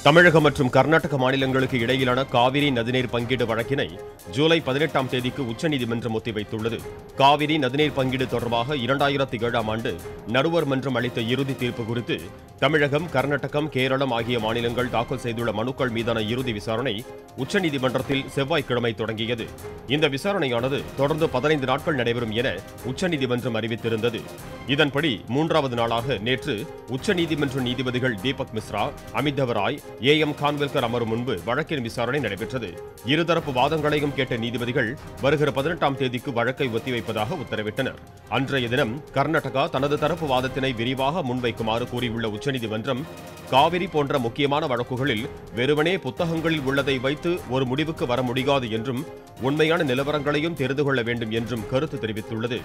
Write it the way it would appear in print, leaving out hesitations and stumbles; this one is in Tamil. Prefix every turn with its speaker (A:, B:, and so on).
A: தமிழகம் மற்றும் கர்நாடக மாநிலங்களுக்கு இடையிலான காவிரி நதிநீர் பங்கீடு வழக்கினை ஜூலை 18ஆம் தேதிக்கு உச்சநீதிமன்றம் ஒத்திவைத்துள்ளது. காவிரி நதிநீர் பங்கீடு தொடர்பாக 2007ஆம் ஆண்டு நடுவர் மன்றம் அளித்த இறுதி தீர்ப்பு குறித்து தமிழகம், கர்நாடகம், கேரளம் ஆகிய மாநிலங்கள் தாக்கல் செய்துள்ள மனுக்கள் மீதான இறுதி விசாரணை உச்சநீதிமன்றத்தில் செவ்வாய்க்கிழமை தொடங்கியது. இந்த விசாரணையானது தொடர்ந்து 15 நாட்கள் நடைபெறும் என உச்சநீதிமன்றம் அறிவித்திருந்தது. இதன்படி 3வது நாளாக நேற்று உச்சநீதிமன்ற நீதிபதிகள் தீபக் மிஸ்ரா, அமிதவ் ராய், A.M. கான்வில்கர் அமரும் முன்பு வழக்கின் விசாரணை நடைபெற்றது. இருதரப்பு வாதங்களையும் கேட்ட நீதிபதிகள் வருகிற 18ஆம் தேதிக்கு வழக்கை ஒத்திவைப்பதாக உத்தரவிட்டனர். அன்றைய தினம் கர்நாடகா தனது தரப்பு வாதத்தினை விரிவாக முன்வைக்குமாறு கூறியுள்ள உச்சநீதிமன்றம், காவிரி போன்ற முக்கியமான வழக்குகளில் வெறுமனே புத்தகங்களில் உள்ளதை வைத்து ஒரு முடிவுக்கு வர முடியாது என்றும் உண்மையான நிலவரங்களையும் தெரிந்து கொள்ள வேண்டும் என்றும் கருத்து தெரிவித்துள்ளது.